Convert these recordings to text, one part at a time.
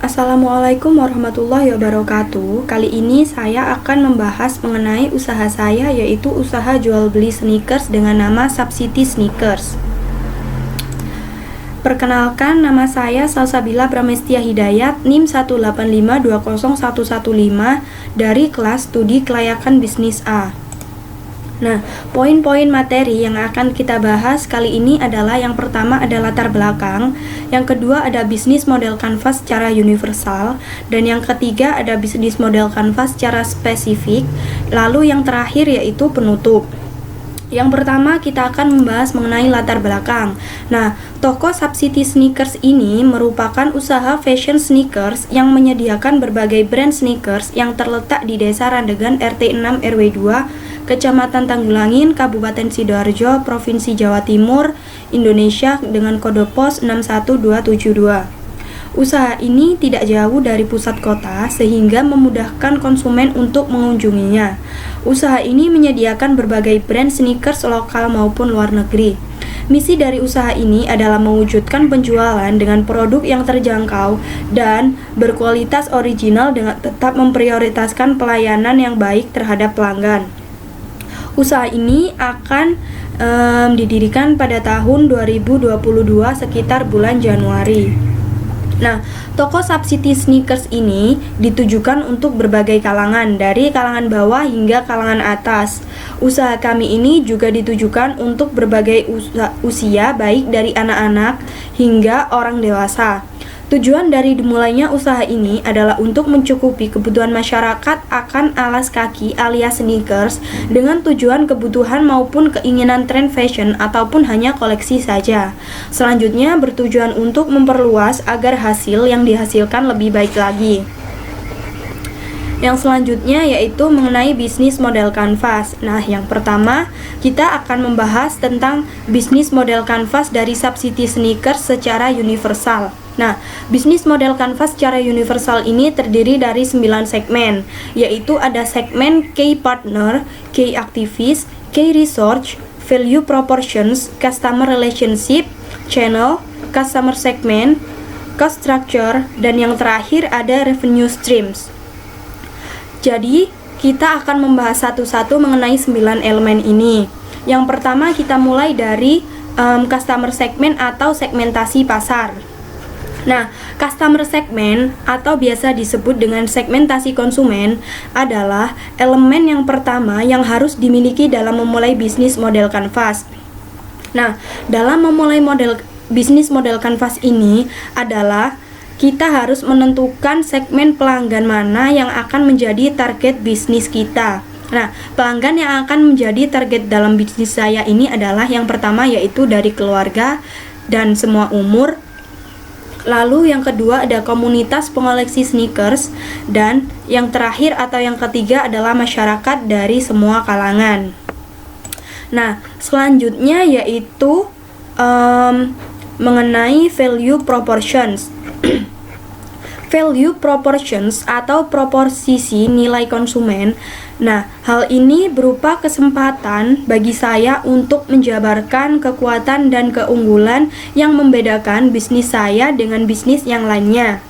Assalamualaikum warahmatullahi wabarakatuh. Kali ini saya akan membahas mengenai usaha saya, yaitu usaha jual beli sneakers dengan nama Subcity Sneakers. Perkenalkan, nama saya Salsabila Pramestia Hidayat, NIM 185201115 dari kelas studi kelayakan bisnis A. Nah, poin-poin materi yang akan kita bahas kali ini adalah yang pertama ada latar belakang, yang kedua ada bisnis model kanvas secara universal, dan yang ketiga ada bisnis model kanvas secara spesifik, lalu yang terakhir yaitu penutup. Yang pertama kita akan membahas mengenai latar belakang. Nah, toko Subcity Sneakers ini merupakan usaha fashion sneakers yang menyediakan berbagai brand sneakers yang terletak di Desa Randegan RT 6 RW 2, Kecamatan Tanggulangin, Kabupaten Sidoarjo, Provinsi Jawa Timur, Indonesia dengan kode pos 61272. Usaha ini tidak jauh dari pusat kota sehingga memudahkan konsumen untuk mengunjunginya. Usaha ini menyediakan berbagai brand sneakers lokal maupun luar negeri. Misi dari usaha ini adalah mewujudkan penjualan dengan produk yang terjangkau dan berkualitas original dengan tetap memprioritaskan pelayanan yang baik terhadap pelanggan. Usaha ini akan didirikan pada tahun 2022 sekitar bulan Januari. Nah, toko Subcity Sneakers ini ditujukan untuk berbagai kalangan, dari kalangan bawah hingga kalangan atas. Usaha kami ini juga ditujukan untuk berbagai usia, baik dari anak-anak hingga orang dewasa. Tujuan dari dimulainya usaha ini adalah untuk mencukupi kebutuhan masyarakat akan alas kaki alias sneakers dengan tujuan kebutuhan maupun keinginan tren fashion ataupun hanya koleksi saja. Selanjutnya bertujuan untuk memperluas agar hasil yang dihasilkan lebih baik lagi. Yang selanjutnya yaitu mengenai bisnis model kanvas. Nah, yang pertama kita akan membahas tentang bisnis model kanvas dari Subcity Sneakers secara universal. Nah, bisnis model kanvas secara universal ini terdiri dari 9 segmen, yaitu ada segmen Key Partner, Key Activist, Key Research, Value Proportions, Customer Relationship, Channel, Customer Segment, Cost Structure, dan yang terakhir ada Revenue Streams. Jadi, kita akan membahas satu-satu mengenai 9 elemen ini. Yang pertama kita mulai dari Customer Segment atau segmentasi pasar. Nah, customer segment atau biasa disebut dengan segmentasi konsumen adalah elemen yang pertama yang harus dimiliki dalam memulai bisnis model kanvas. Nah, dalam memulai bisnis model kanvas ini adalah kita harus menentukan segmen pelanggan mana yang akan menjadi target bisnis kita. Nah, pelanggan yang akan menjadi target dalam bisnis saya ini adalah yang pertama yaitu dari keluarga dan semua umur. Lalu yang kedua ada komunitas pengoleksi sneakers, dan yang terakhir atau yang ketiga adalah masyarakat dari semua kalangan. Nah, selanjutnya yaitu mengenai value proportions. Value proportions atau proporsi nilai konsumen. Nah, hal ini berupa kesempatan bagi saya untuk menjabarkan kekuatan dan keunggulan yang membedakan bisnis saya dengan bisnis yang lainnya.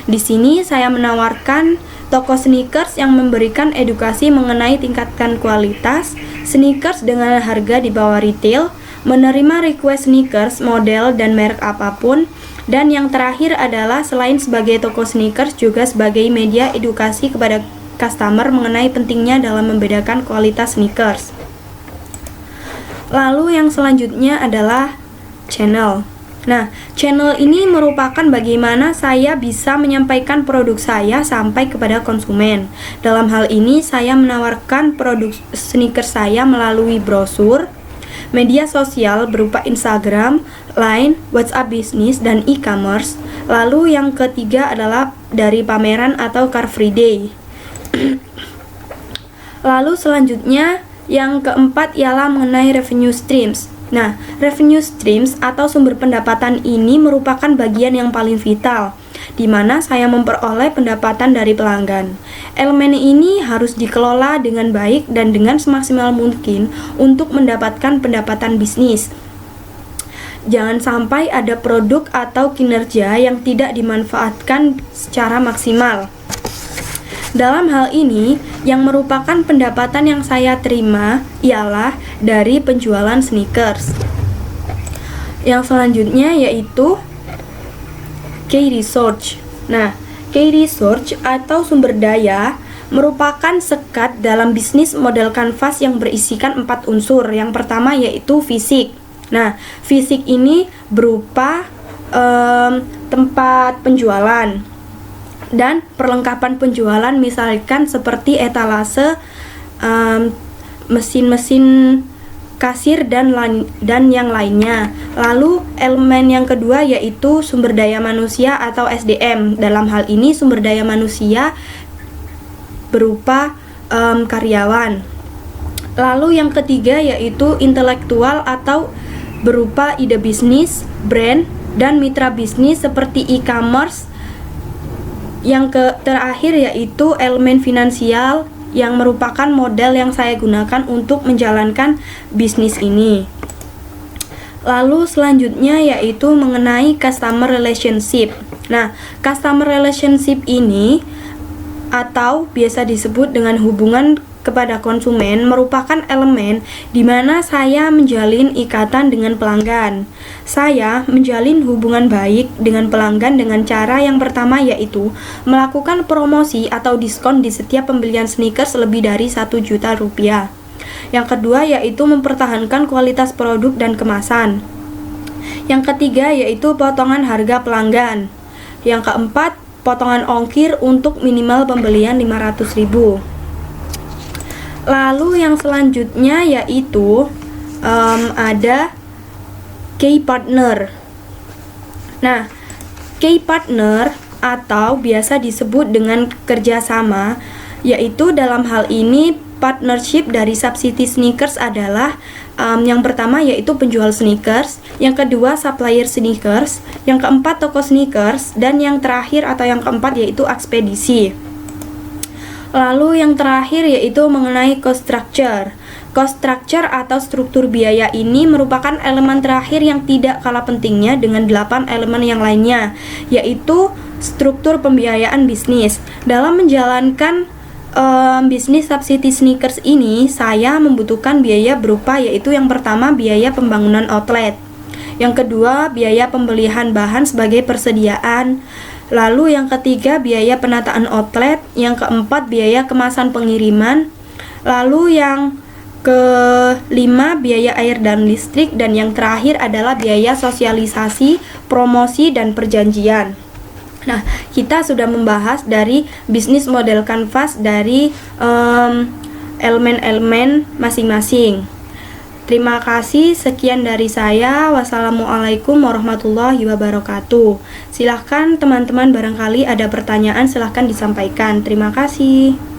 Di sini saya menawarkan toko sneakers yang memberikan edukasi mengenai tingkatkan kualitas sneakers dengan harga di bawah retail, menerima request sneakers model dan merek apapun. Dan yang terakhir adalah selain sebagai toko sneakers juga sebagai media edukasi kepada customer mengenai pentingnya dalam membedakan kualitas sneakers. Lalu yang selanjutnya adalah channel. Nah, channel ini merupakan bagaimana saya bisa menyampaikan produk saya sampai kepada konsumen. Dalam hal ini saya menawarkan produk sneakers saya melalui brosur, media sosial berupa Instagram, Line, WhatsApp Business, dan e-commerce. Lalu yang ketiga adalah dari pameran atau Car Free Day. Lalu selanjutnya yang keempat ialah mengenai revenue streams. Nah, revenue streams atau sumber pendapatan ini merupakan bagian yang paling vital, di mana saya memperoleh pendapatan dari pelanggan. Elemen ini harus dikelola dengan baik dan dengan semaksimal mungkin untuk mendapatkan pendapatan bisnis. jangan sampai ada produk atau kinerja yang tidak dimanfaatkan secara maksimal. Dalam hal ini, yang merupakan pendapatan yang saya terima ialah dari penjualan sneakers. Yang selanjutnya yaitu key research. Nah, key research atau sumber daya merupakan sekat dalam bisnis model kanvas yang berisikan 4 unsur. Yang pertama yaitu fisik. Nah, fisik ini berupa tempat penjualan dan perlengkapan penjualan, misalkan seperti etalase, mesin-mesin kasir dan yang lainnya. Lalu elemen yang kedua yaitu sumber daya manusia atau SDM. Dalam hal ini sumber daya manusia berupa karyawan. Lalu yang ketiga yaitu intelektual atau berupa ide bisnis, brand, dan mitra bisnis seperti e-commerce. Yang terakhir yaitu elemen finansial yang merupakan modal yang saya gunakan untuk menjalankan bisnis ini. Lalu selanjutnya yaitu mengenai customer relationship. Nah, customer relationship ini atau biasa disebut dengan hubungan kepada konsumen merupakan elemen di mana saya menjalin ikatan dengan pelanggan. Saya menjalin hubungan baik dengan pelanggan dengan cara yang pertama yaitu melakukan promosi atau diskon di setiap pembelian sneakers lebih dari 1 juta rupiah. Yang kedua yaitu mempertahankan kualitas produk dan kemasan. Yang ketiga yaitu potongan harga pelanggan. Yang keempat, potongan ongkir untuk minimal pembelian 500.000. Lalu yang selanjutnya yaitu ada key partner. Nah, key partner atau biasa disebut dengan kerjasama, yaitu dalam hal ini partnership dari subsidi sneakers adalah yang pertama yaitu penjual sneakers, yang kedua supplier sneakers, yang keempat toko sneakers, dan yang terakhir atau yang keempat yaitu ekspedisi. Lalu yang terakhir yaitu mengenai cost structure. Cost structure atau struktur biaya ini merupakan elemen terakhir yang tidak kalah pentingnya dengan 8 elemen yang lainnya, yaitu struktur pembiayaan bisnis. Dalam menjalankan bisnis subsidi sneakers ini, saya membutuhkan biaya berupa yaitu yang pertama biaya pembangunan outlet, yang kedua biaya pembelian bahan sebagai persediaan, lalu yang ketiga biaya penataan outlet, yang keempat biaya kemasan pengiriman, lalu yang kelima biaya air dan listrik, dan yang terakhir adalah biaya sosialisasi, promosi, dan perjanjian. Nah, kita sudah membahas dari bisnis model kanvas dari elemen-elemen masing-masing. Terima kasih, sekian dari saya. Wassalamualaikum warahmatullahi wabarakatuh. Silahkan teman-teman, barangkali ada pertanyaan, silahkan disampaikan. Terima kasih.